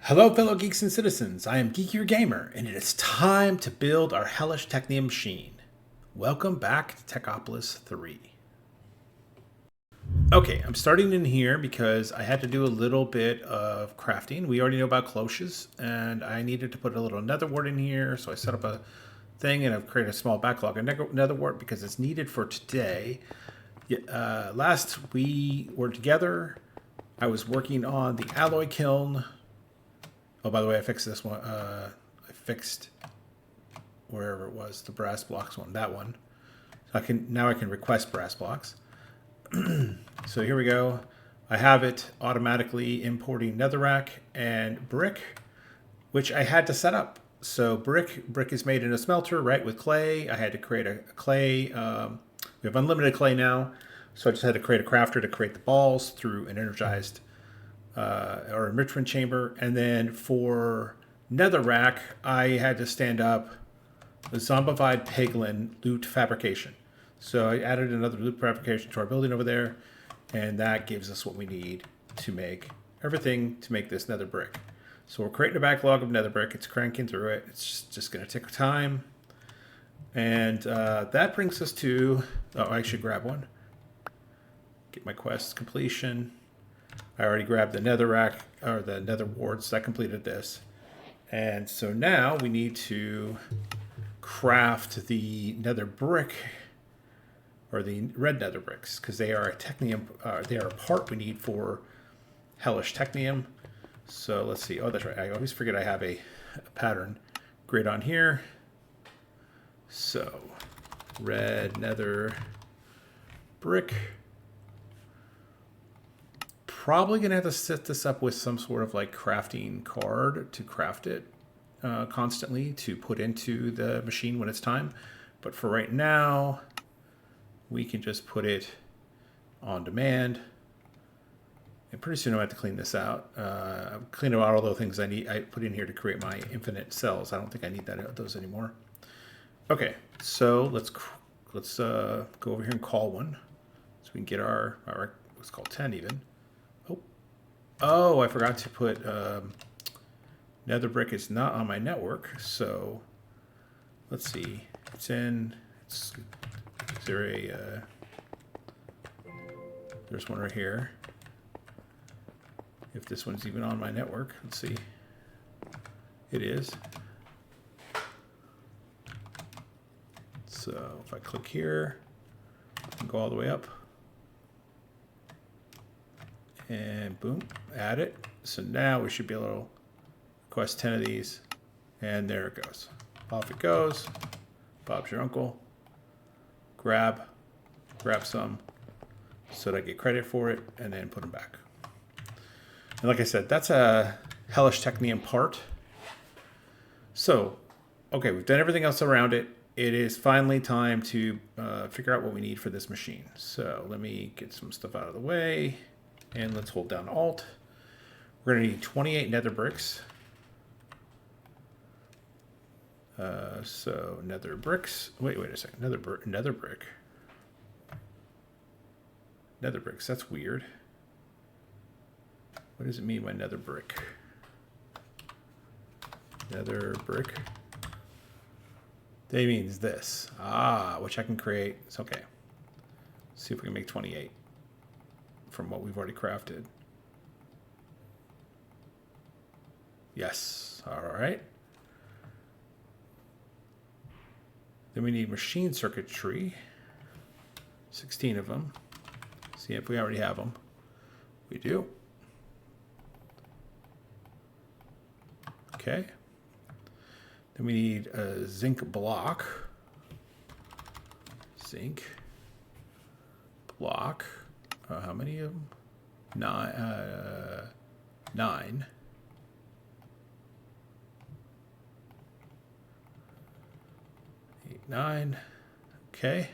Hello, fellow geeks and citizens. I am Geekier Gamer, and it is time to build our Hellish Technium machine. Welcome back to Techopolis 3. Okay, I'm starting in here because I had to do a little bit of crafting. We already know about cloches, and I needed to put a little nether wart in here, so I set up a thing and I've created a small backlog of nether wart because it's needed for today. Last we were together, I was working on the alloy kiln. Oh, by the way, I fixed this one. I fixed wherever it was, the brass blocks one, that one. So I can request brass blocks. So here we go. I have it automatically importing netherrack and brick, which I had to set up. So brick is made in a smelter, right, with clay. I had to create a clay. We have unlimited clay now, so I just had to create a crafter to create the balls through an energized or enrichment chamber. And then for netherrack, I had to stand up the zombified paglin loot fabrication. So I added another loot fabrication to our building over there, and that gives us what we need to make everything to make this nether brick. So we're creating a backlog of nether brick. It's cranking through it. It's just going to take time. And that brings us to... Oh, I should grab one. Get my quest completion. I already grabbed the netherrack, or the nether warts. That completed this. And so now we need to craft the nether brick, or the red nether bricks, because they are a technium. They are a part we need for Hellish Technium. So let's see. Oh, that's right. I always forget I have a pattern grid on here. So red nether brick. Probably gonna have to set this up with some sort of like crafting card to craft it constantly to put into the machine when it's time. But for right now, we can just put it on demand. And pretty soon I'm going to have to clean this out. Clean out all the things I put in here to create my infinite cells. I don't think I need those anymore. Okay, so let's go over here and call one, so we can get our what's called 10 even. Oh, I forgot to put nether brick is not on my network. So let's see. It's in. Is there a? There's one right here. If this one's even on my network, let's see. It is. So if I click here, I can go all the way up. And boom, add it. So now we should be able to request 10 of these. And there it goes. Off it goes. Bob's your uncle. Grab some so that I get credit for it, and then put them back. And like I said, that's a Hellish Technium part. So, okay, we've done everything else around it. It is finally time to figure out what we need for this machine. So let me get some stuff out of the way. And let's hold down Alt. We're going to need 28 nether bricks. So nether bricks. Wait a second. Nether brick. Nether bricks. That's weird. What does it mean by nether brick? Nether brick. That means this. Which I can create. It's okay. Let's see if we can make 28. From what we've already crafted. Yes. All right. Then we need machine circuitry. 16 of them. See if we already have them. We do. Okay. Then we need a zinc block. Zinc block. How many of them? 9. 8, 9. Okay.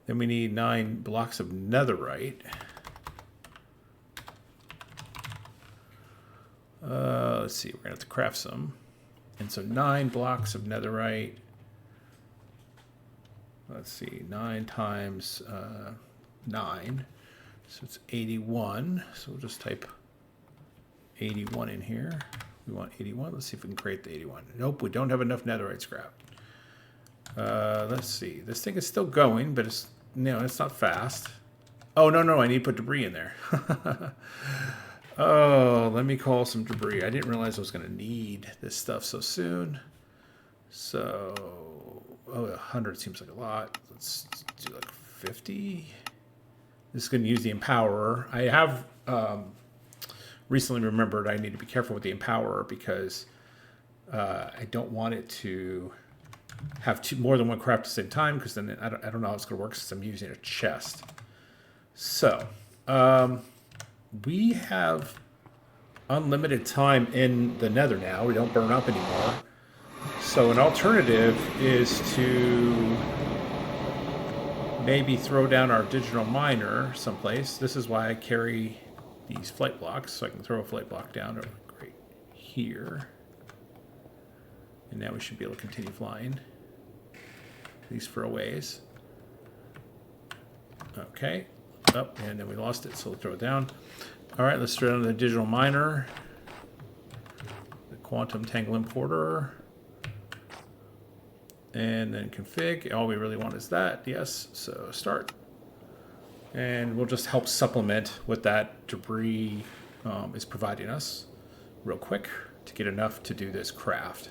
Then we need 9 blocks of netherite. Let's see. We're going to have to craft some. And so 9 blocks of netherite. Let's see. 9 times 9. So it's 81. So we'll just type 81 in here. We want 81. Let's see if we can create the 81. Nope, we don't have enough netherite scrap. Let's see. This thing is still going, but it's it's not fast. Oh, no, I need to put debris in there. Oh, let me call some debris. I didn't realize I was going to need this stuff so soon. So, 100 seems like a lot. Let's do like 50. This is going to use the Empowerer. I have recently remembered I need to be careful with the Empowerer because I don't want it to have more than one craft at the same time, because then I don't know how it's going to work since I'm using a chest. So, we have unlimited time in the nether now. We don't burn up anymore. So an alternative is to maybe throw down our digital miner someplace. This is why I carry these flight blocks, so I can throw a flight block down right here. And now we should be able to continue flying, at least for a ways. Okay. Oh, and then we lost it, so we'll throw it down. All right, let's throw down the digital miner, the quantum tangle importer, and then config. All we really want is that, yes, so start. And we'll just help supplement what that debris is providing us real quick to get enough to do this craft.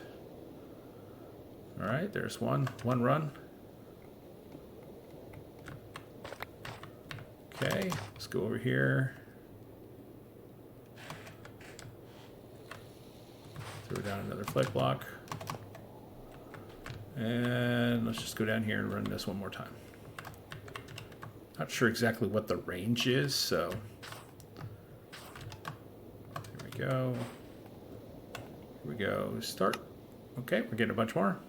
All right, there's one run. Okay, let's go over here. Throw down another flight block. And let's just go down here and run this one more time. Not sure exactly what the range is, so here we go. Here we go, start. Okay, we're getting a bunch more.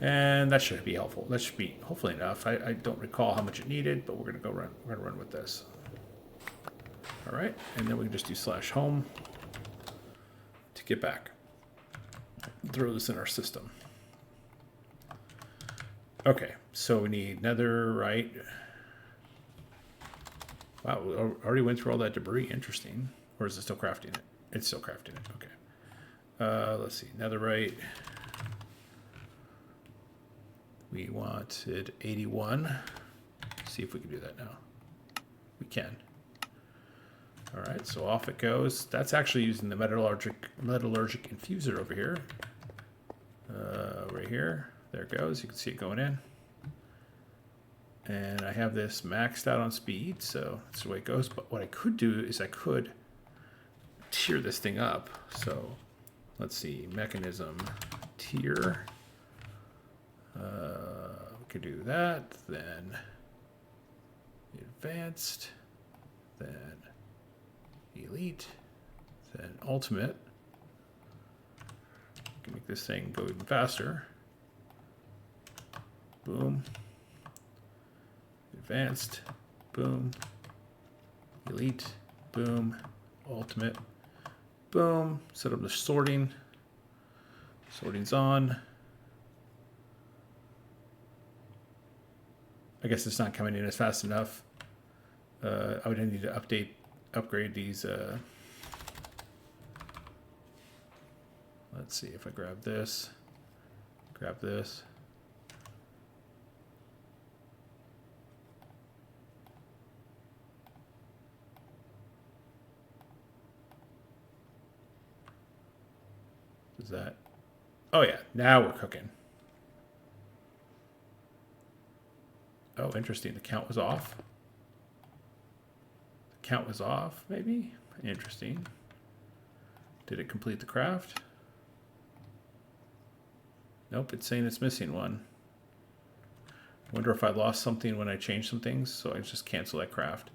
And that should be helpful. That should be hopefully enough. I don't recall how much it needed, but we're gonna go run. We're gonna run with this. All right, and then we can just do /home to get back. Throw this in our system. Okay, so we need netherite. Wow, we already went through all that debris. Interesting. Or is it still crafting it? It's still crafting it. Okay. Let's see. Netherite. We wanted 81. See if we can do that now. We can. All right, so off it goes. That's actually using the metallurgic infuser over here. Right here. There it goes. You can see it going in. And I have this maxed out on speed, so that's the way it goes. But what I could do is I could tier this thing up. So let's see, mechanism tier. We could do that, then advanced, then elite, then ultimate. We can make this thing go even faster. Boom. Advanced. Boom. Elite. Boom. Ultimate. Boom. Set up the sorting. Sorting's on. I guess it's not coming in as fast enough. I would need to upgrade these. Let's see if I grab this. Grab this. Is that? Oh yeah, now we're cooking. Oh, interesting. The count was off. The count was off, maybe? Interesting. Did it complete the craft? Nope, it's saying it's missing one. Wonder if I lost something when I changed some things, so I just cancel that craft.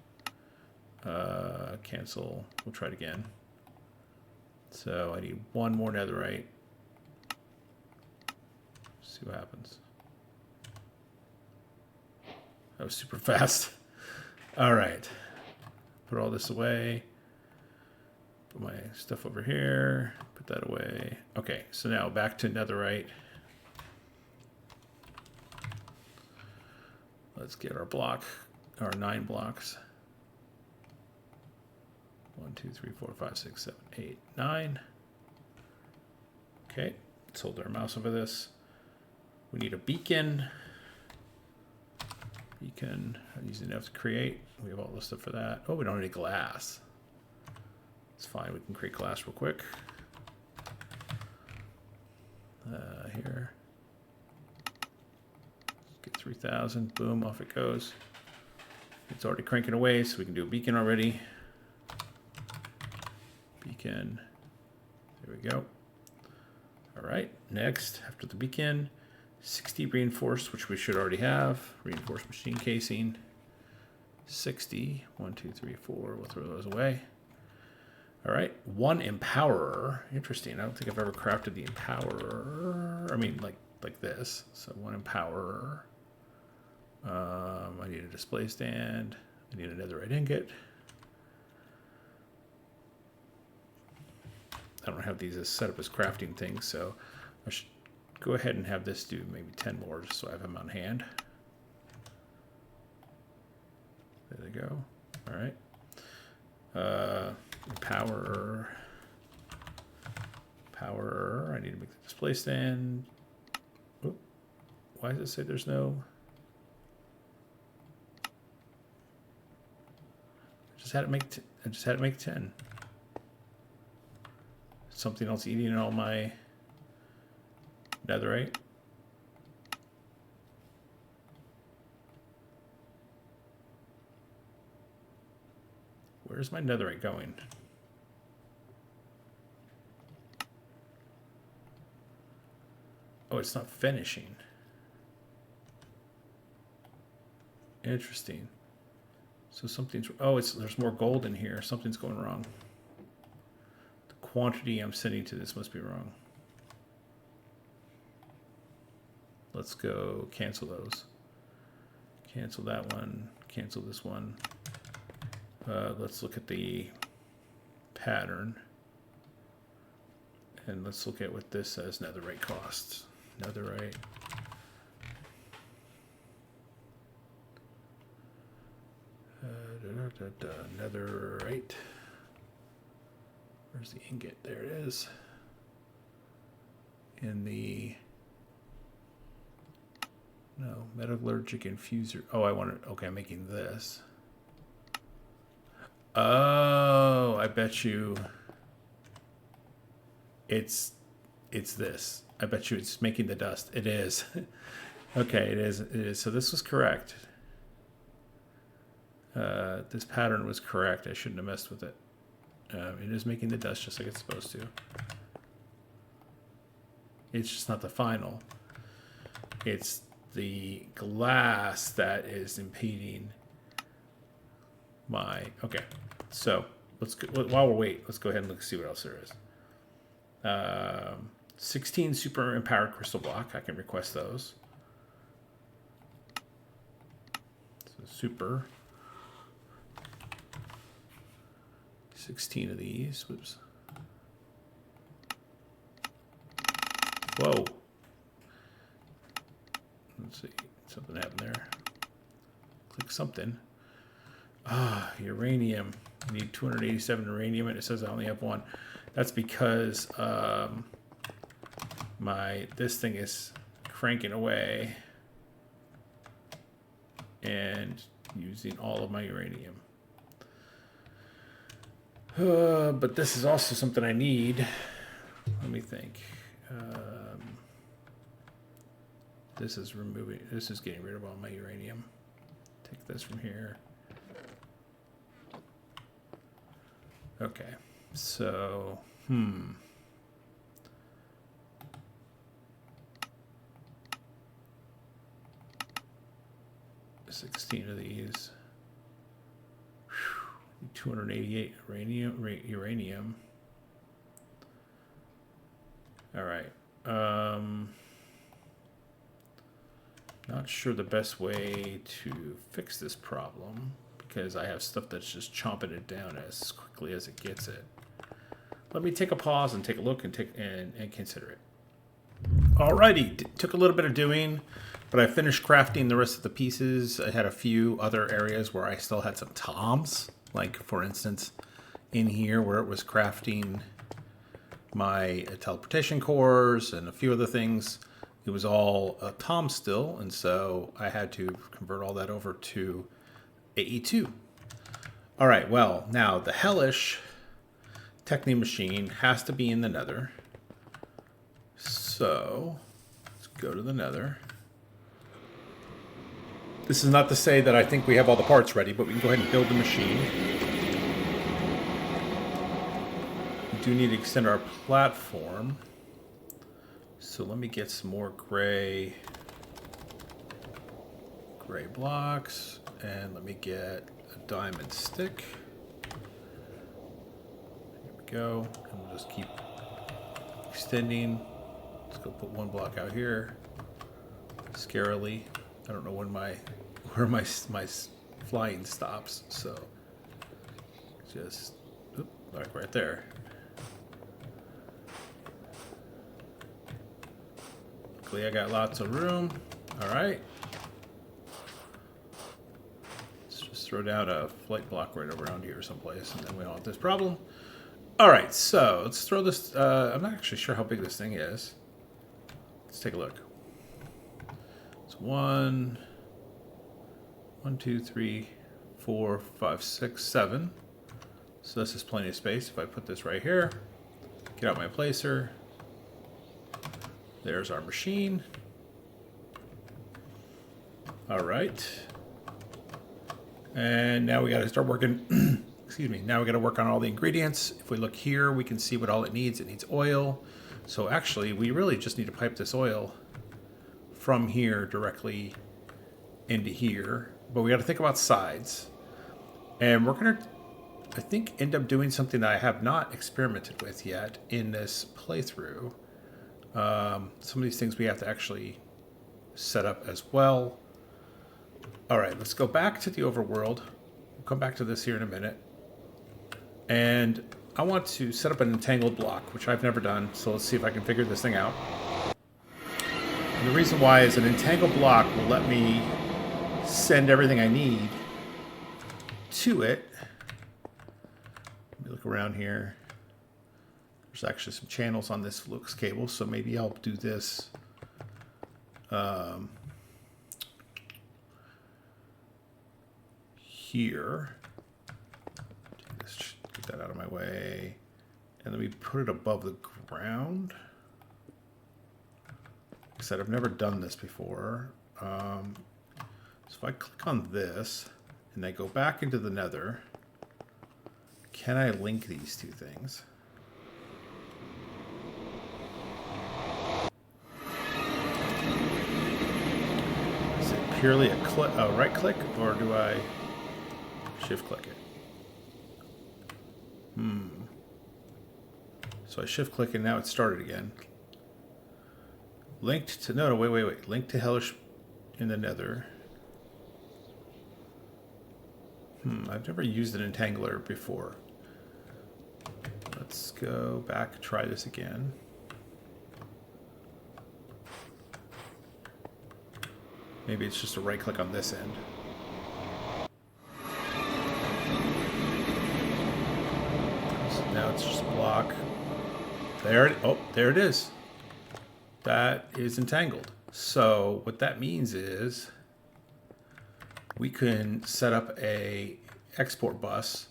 Cancel. We'll try it again. So I need one more netherite. See what happens. That was super fast. All right. Put all this away. Put my stuff over here. Put that away. Okay, so now back to netherite. Let's get our block or 9 blocks. 1, 2, 3, 4, 5, 6, 7, 8, 9. Okay, let's hold our mouse over this. We need a beacon. Beacon, easy enough to create. We have all the stuff for that. Oh, we don't need glass. It's fine, we can create glass real quick. Here. Get 3,000, boom, off it goes. It's already cranking away, so we can do a beacon already. Beacon, there we go. All right, next, after the beacon, 60 reinforced, which we should already have. Reinforced machine casing, 60, 1, 2, 3, 4, we'll throw those away. All right, 1 empowerer, interesting. I don't think I've ever crafted the empowerer. I mean, like this, so 1 empowerer. I need a display stand. I need a netherite ingot. I don't have these as set up as crafting things, so I should go ahead and have this do maybe 10 more just so I have them on hand. There they go. All right. Power. I need to make the display stand. Oop. Why does it say there's no? I just had it make 10. Something else eating all my netherite. Where's my netherite going? Oh, it's not finishing. Interesting. So something's... Oh, there's more gold in here. Something's going wrong. The quantity I'm sending to this must be wrong. Let's go cancel those. Cancel that one. Cancel this one. Let's look at the pattern. And let's look at what this says netherite costs. Netherite. Netherite. Where's the ingot? There it is. In the... No, metallurgic infuser. Oh, I want to... Okay, I'm making this. Oh, I bet you it's this. I bet you it's making the dust. It is. Okay, it is. So this was correct. This pattern was correct. I shouldn't have messed with it. It is making the dust just like it's supposed to. It's just not the final. It's the glass that is impeding my... Okay, so let's go, while we're waiting, let's go ahead and see what else there is. 16 super empowered crystal block. I can request those. So super. 16 of these. Whoops. Whoa. Let's see. Something happened there. Click something. Ah, uranium. I need 287 uranium, and it says I only have 1. That's because this thing is cranking away and using all of my uranium. But this is also something I need. Let me think. This is getting rid of all my uranium. Take this from here. Okay, so, 16 of these. 288 uranium. All right. Not sure the best way to fix this problem because I have stuff that's just chomping it down as quickly as it gets it. Let me take a pause and take a look and consider it. Alrighty, took a little bit of doing. But I finished crafting the rest of the pieces. I had a few other areas where I still had some toms. Like, for instance, in here where it was crafting my teleportation cores and a few other things. It was all tom still, and so I had to convert all that over to AE2. All right, well, now the Hellish Technium machine has to be in the Nether. So let's go to the Nether. This is not to say that I think we have all the parts ready, but we can go ahead and build the machine. We do need to extend our platform. So let me get some more gray blocks, and let me get a diamond stick. Here we go, and we'll just keep extending. Let's go put one block out here. Scarily, I don't know when where my flying stops, so just like right there. Luckily, I got lots of room. All right. Let's just throw down a flight block right around here someplace, and then we don't have this problem. All right, so let's throw this. I'm not actually sure how big this thing is. Let's take a look. It's 1, 2, 3, 4, 5, 6, 7. So this is plenty of space. If I put this right here, get out my placer. There's our machine. All right. And now we got to start working, excuse me, now we got to work on all the ingredients. If we look here, we can see what all it needs. It needs oil. So actually, we really just need to pipe this oil from here directly into here. But we got to think about sides. And we're going to, I think, end up doing something that I have not experimented with yet in this playthrough. Some of these things we have to actually set up as well. All right, let's go back to the overworld. We'll come back to this here in a minute. And I want to set up an entangled block, which I've never done. So let's see if I can figure this thing out. And the reason why is an entangled block will let me send everything I need to it. Let me look around here. There's actually some channels on this flux cable, so maybe I'll do this. Here. Let's get that out of my way. And let me put it above the ground. Like I said, I've never done this before. So if I click on this and I go back into the Nether, can I link these two things? Is it purely a right click, or do I shift click it? So I shift click and now it started again. Linked to, no, wait. Linked to Hellish in the Nether. I've never used an entangler before. Let's go back, try this again. Maybe it's just a right click on this end. So now it's just block. There it is. That is entangled. So what that means is we can set up a export bus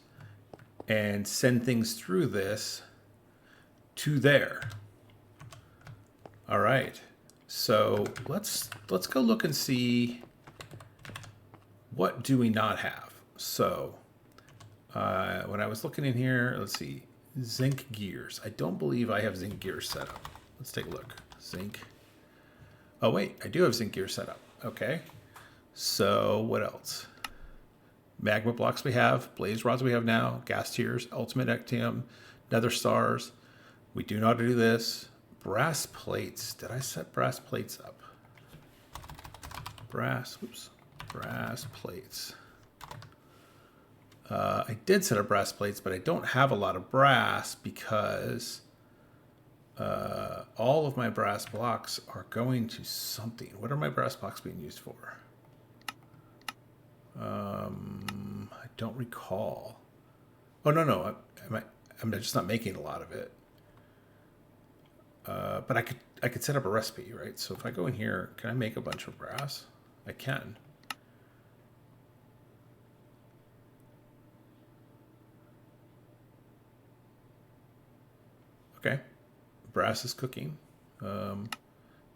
and send things through this to there. All right. So let's go look and see what do we not have. So when I was looking in here, let's see, zinc gears. I don't believe I have zinc gears set up. Let's take a look. Zinc. Oh wait, I do have zinc gears set up. Okay. So what else? Magma blocks we have, blaze rods we have now, gas tiers, ultimate ectium, nether stars. We do know how to do this. Brass plates. Did I set brass plates up? Brass plates. I did set up brass plates, but I don't have a lot of brass because all of my brass blocks are going to something. What are my brass blocks being used for? I don't recall. Oh, no. I'm just not making a lot of it. But I could set up a recipe, right? So if I go in here, can I make a bunch of brass? I can. Okay. Brass is cooking.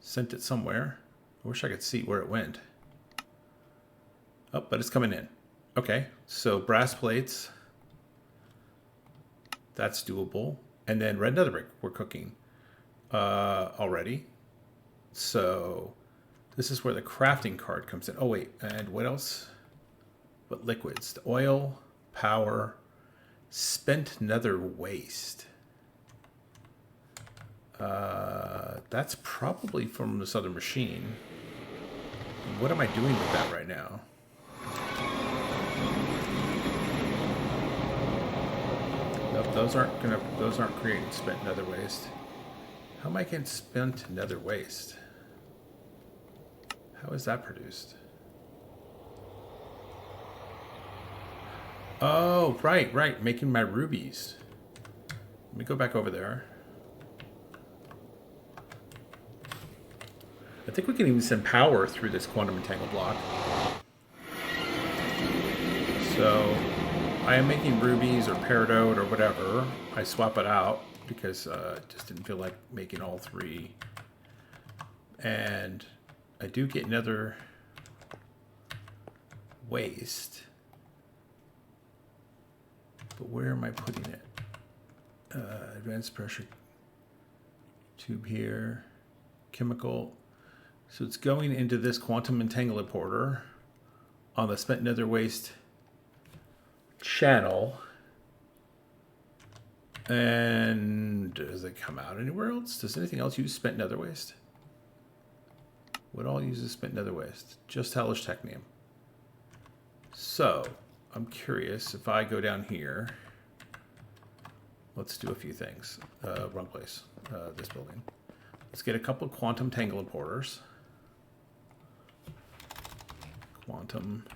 Sent it somewhere. I wish I could see where it went. Oh, but it's coming in. Okay, so brass plates. That's doable. And then red nether brick we're cooking already. So this is where the crafting card comes in. Oh, wait. And what else? What liquids? The oil, power, spent nether waste. That's probably from this other machine. What am I doing with that right now? Nope, those aren't creating spent nether waste. How am I getting spent nether waste? How is that produced? Oh, right. Making my rubies. Let me go back over there. I think we can even send power through this quantum entangle block. So I am making rubies or peridot or whatever. I swap it out because I just didn't feel like making all three. And I do get nether waste. But where am I putting it? Advanced pressure tube here. Chemical. So it's going into this quantum entangle importer on the spent nether waste channel. And does it come out anywhere else? Does anything else use spent nether waste? What all uses spent nether waste? Just Hellish Technium. So I'm curious if I go down here. Let's do a few things. Wrong place. This building. Let's get a couple of quantum tangle importers. Quantum.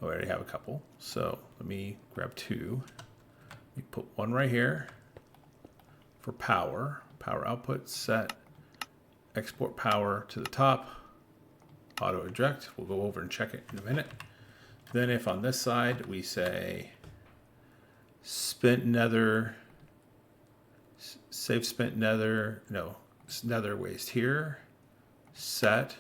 Oh, I already have a couple. So let me grab two. Let me put one right here for power. Power output set. Export power to the top. Auto eject. We'll go over and check it in a minute. Then if on this side we say spent nether, save spent nether, no, nether waste here, set,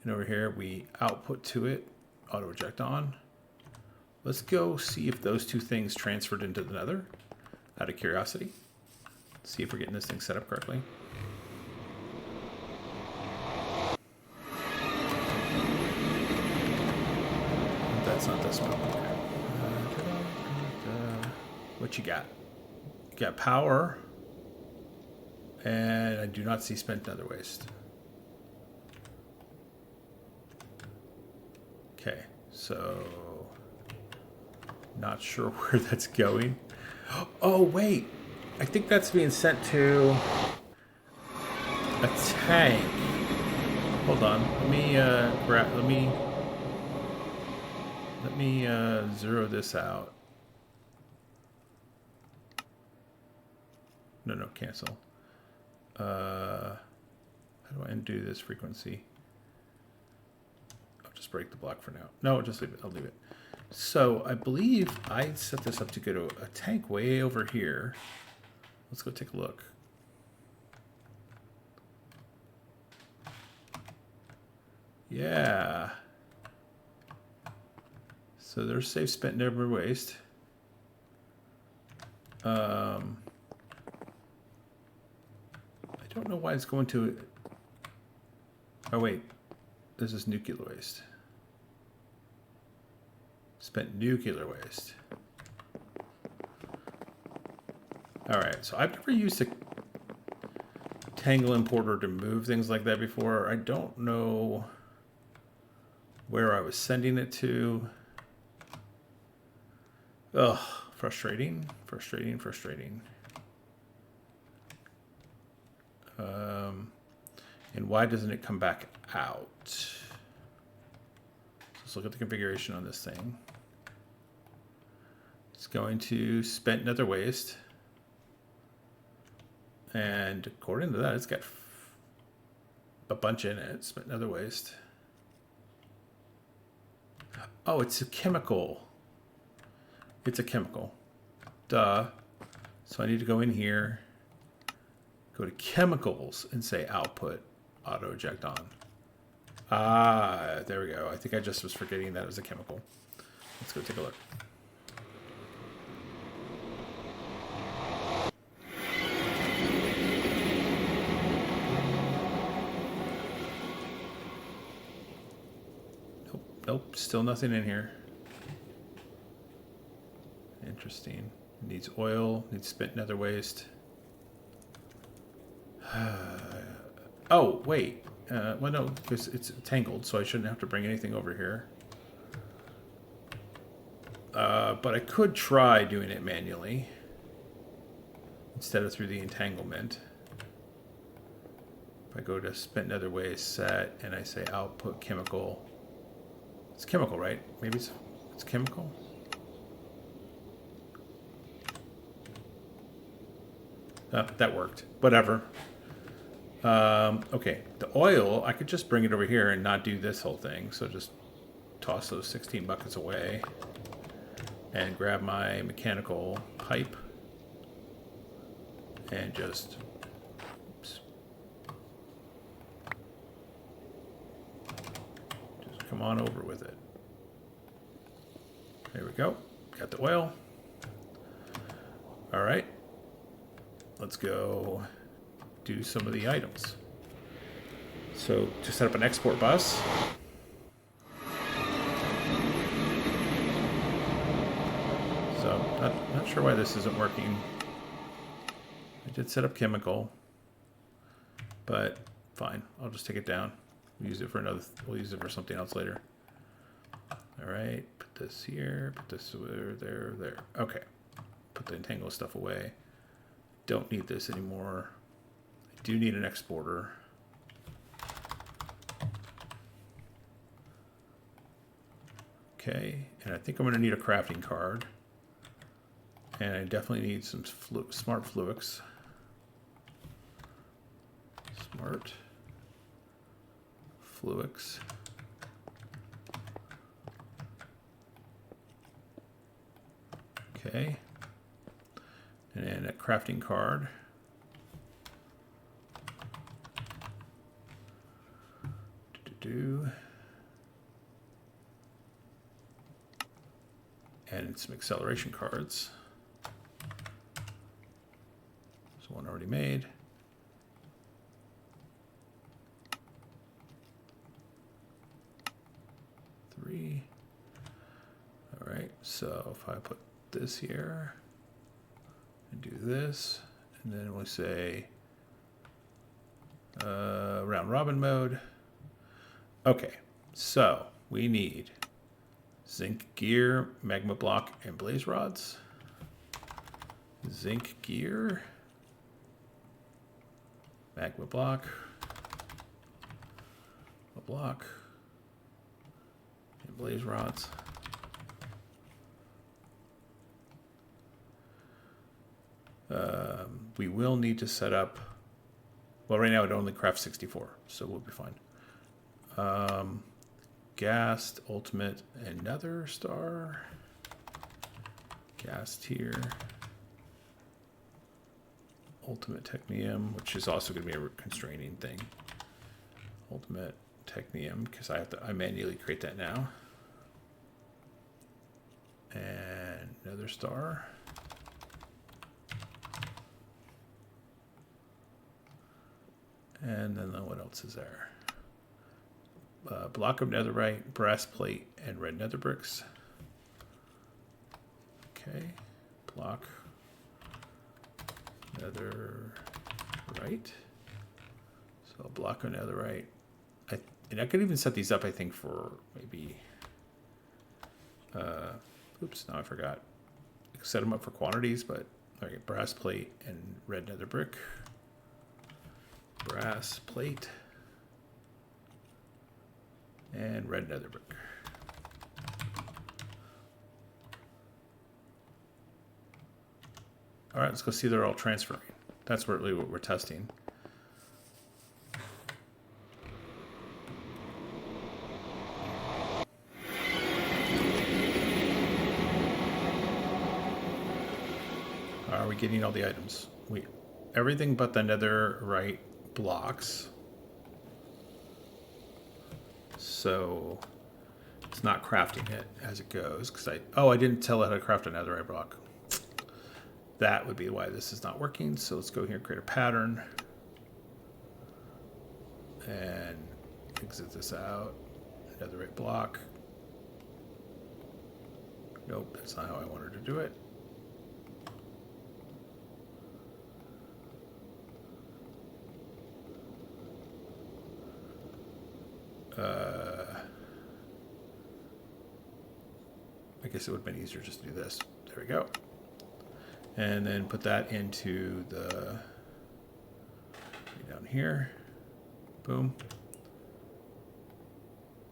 and over here we output to it, auto eject on. Let's go see if those two things transferred into the nether, out of curiosity. See if we're getting this thing set up correctly. That's not this one. What you got? You got power, and I do not see spent nether waste. Okay, so not sure where that's going. Oh wait, I think that's being sent to a tank. Hold on, let me zero this out. No, cancel. How do I undo this frequency? I'll just break the block for now. No, just leave it. I'll leave it. So I believe I set this up to go to a tank way over here. Let's go take a look. Yeah. So there's save spent nether waste. I don't know why it's going to. Oh wait, this is nuclear waste. Spent nuclear waste. All right, so I've never used a tangle importer to move things like that before. I don't know where I was sending it to. Ugh, frustrating. And why doesn't it come back out? So let's look at the configuration on this thing. It's going to spent nether waste. And according to that, it's got a bunch in it. Spent nether waste. Oh, it's a chemical. It's a chemical. Duh. So I need to go in here, go to chemicals, and say output, auto eject on. Ah, there we go. I think I just was forgetting that it was a chemical. Let's go take a look. Nope, still nothing in here. Interesting. Needs oil, needs spent nether waste. Oh, wait. Well, no, because it's tangled, so I shouldn't have to bring anything over here. But I could try doing it manually instead of through the entanglement. If I go to spent nether waste set and I say output chemical. It's chemical, right? Maybe it's chemical. That worked. Whatever. Okay, the oil, I could just bring it over here and not do this whole thing. So just toss those 16 buckets away and grab my mechanical pipe and just come on over with it. There we go. Got the oil. All right. Let's go do some of the items. So to set up an export bus. So not sure why this isn't working. I did set up chemical, but fine. I'll just take it down. We'll use it for another. We'll use it for something else later. All right. Put this here. Put this there. Okay. Put the entangle stuff away. Don't need this anymore. I do need an exporter. Okay, and I think I'm going to need a crafting card. And I definitely need some smart fluics. Smart fluics. Okay. And a crafting card. And some acceleration cards. There's one already made. Three. All right, so if I put this here and do this, and then we'll say round robin mode. Okay, so we need zinc gear, magma block, and blaze rods. Zinc gear, magma block, a block, and blaze rods. We will need to set up, well, right now it only crafts 64, so we'll be fine. Ghast, ultimate, and nether star. Ghast here. Ultimate technium, which is also going to be a constraining thing. Ultimate technium, because I manually create that now. And nether star. And then what else is there? Block of netherite, brass plate, and red nether bricks. Okay, block netherite. So a block of netherite. And I could even set these up, I think, for maybe. Oops, now I forgot. I could set them up for quantities, but okay, brass plate and red nether brick. Brass plate. And red nether brick. All right, let's go see they're all transferring. That's really what we're testing. Are we getting all the items? Everything but the netherite blocks. So it's not crafting it as it goes because I didn't tell it how to craft a netherite block. That would be why this is not working. So let's go here and create a pattern and exit this out. Netherite block. Nope, that's not how I wanted to do it. I guess it would have been easier just to do this. There we go. And then put that into the down here. Boom.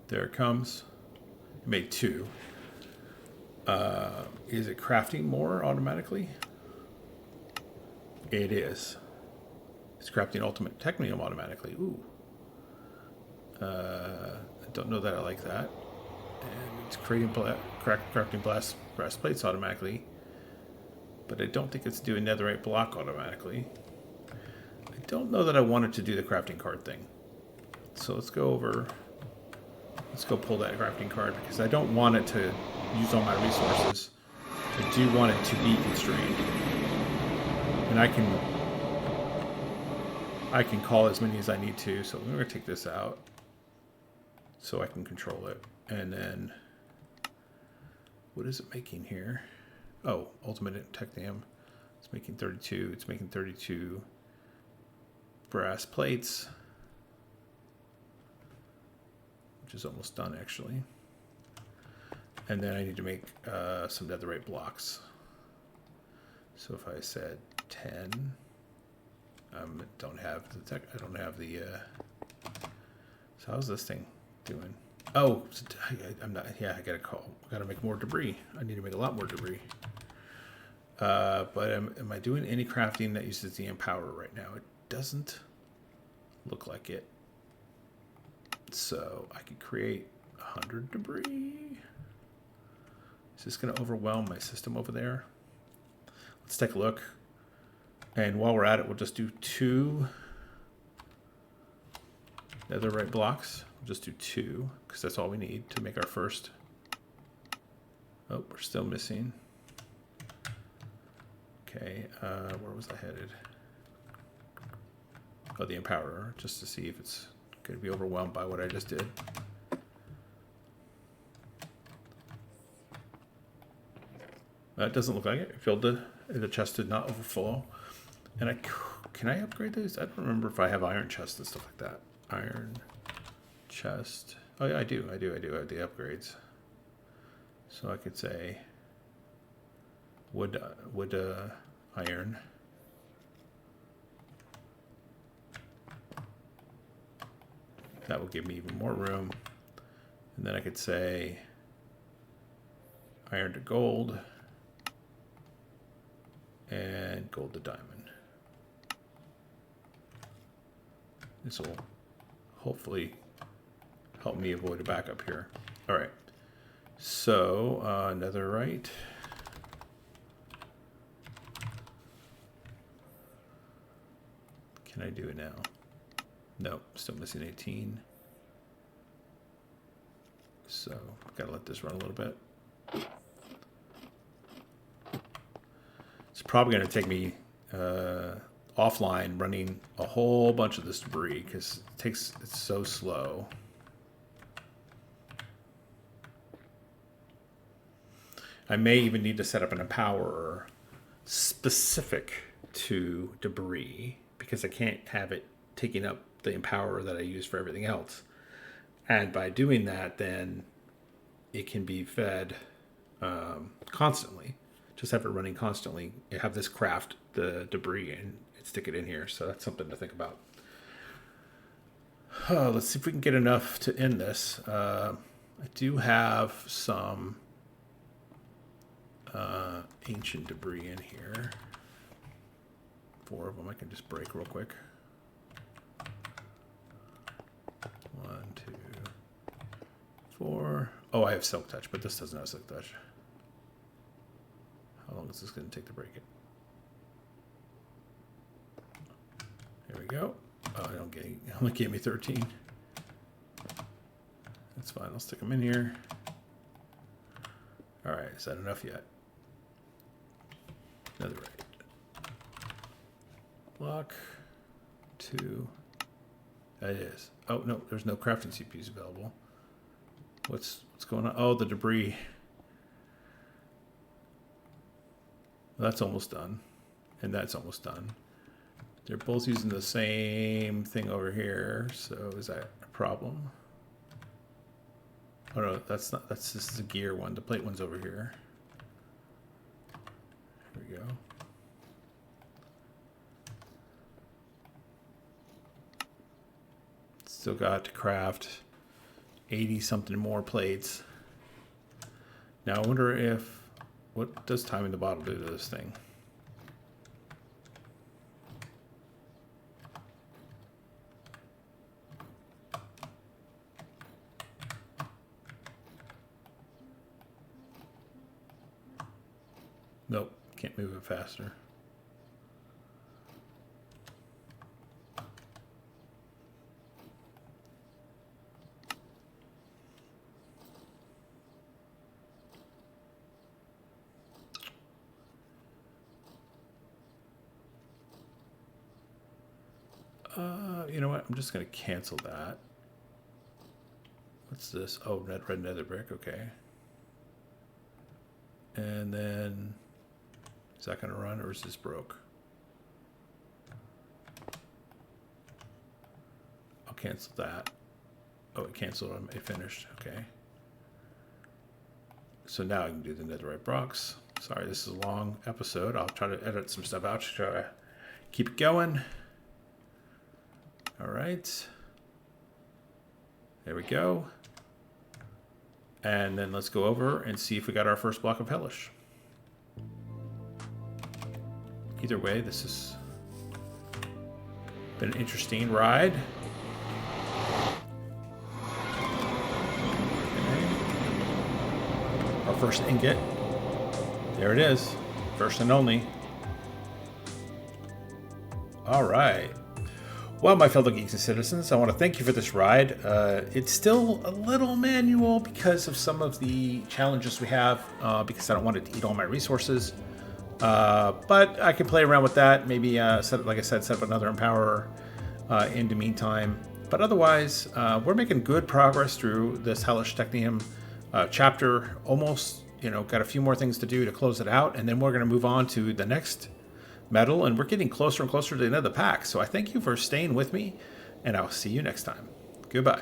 There it comes. It made 2. Is it crafting more automatically? It is. It's crafting ultimate technium automatically. Ooh. I don't know that I like that. And it's creating crafting brass plates automatically. But I don't think it's doing netherite block automatically. I don't know that I wanted to do the crafting card thing. So let's go pull that crafting card because I don't want it to use all my resources. I do want it to be constrained. And I can call as many as I need to. So I'm going to take this out so I can control it. And then what is it making here? Oh, ultimate technium. It's making 32. It's making 32 brass plates, which is almost done actually. And then I need to make some netherite blocks. So if I said 10, I don't have the. So how's this thing doing? Oh, I'm not. Yeah, I gotta make more debris. I need to make a lot more debris. But am I doing any crafting that uses the empower right now? It doesn't look like it. So I could create 100 debris. Is this going to overwhelm my system over there? Let's take a look. And while we're at it, we'll just do 2 netherite blocks. We'll just do 2 because that's all we need to make our first. Oh, we're still missing. Okay, where was I headed? Oh, the empowerer, just to see if it's going to be overwhelmed by what I just did. It doesn't look like it. It filled the chest did not overflow. And can I upgrade these? I don't remember if I have iron chests and stuff like that. Iron chest. Oh yeah, I do. I have the upgrades. So I could say wood iron. That will give me even more room. And then I could say iron to gold and gold to diamond. This will hopefully help me avoid a backup here. All right. So netherite. Can I do it now? Nope, still missing 18. So I've got to let this run a little bit. It's probably going to take me offline running a whole bunch of this debris because it's so slow. I may even need to set up an empowerer specific to debris because I can't have it taking up the empowerer that I use for everything else. And by doing that, then it can be fed constantly. Just have it running constantly. You have this craft the debris and stick it in here. So that's something to think about. Let's see if we can get enough to end this. I do have some ancient debris in here. 4 of them I can just break real quick. 1, 2, 4. Oh, I have silk touch, but this doesn't have silk touch. How long is this going to take to break it? Here we go. Oh, I don't get it. It only gave me 13. That's fine. I'll stick them in here. All right. Is that enough yet? Netherite. Block 2. That is. Oh no, there's no crafting CPUs available. What's going on? Oh, the debris. That's almost done, and that's almost done. They're both using the same thing over here. So is that a problem? Oh no, that's not. That's just the gear one. The plate one's over here. Here we go. Still got to craft 80 something more plates. Now I wonder if, what does timing the bottle do to this thing? Nope, can't move it faster. You know what? I'm just going to cancel that. What's this? Oh, red nether brick. Okay. And then, is that going to run or is this broke? I'll cancel that. Oh, it canceled. It finished. Okay. So now I can do the netherite blocks. Sorry, this is a long episode. I'll try to edit some stuff out to try to keep it going. All right. There we go. And then let's go over and see if we got our first block of Hellish. Either way, this has been an interesting ride. Our first ingot. There it is. First and only. All right. Well, my fellow geeks and citizens, I want to thank you for this ride. It's still a little manual because of some of the challenges we have, because I don't want it to eat all my resources. But I can play around with that. Maybe, like I said, set up another Empowerer in the meantime. But otherwise, we're making good progress through this Hellish Technium chapter. Almost, got a few more things to do to close it out. And then we're going to move on to the next metal, and we're getting closer and closer to the end of the pack. So I thank you for staying with me, and I'll see you next time. Goodbye.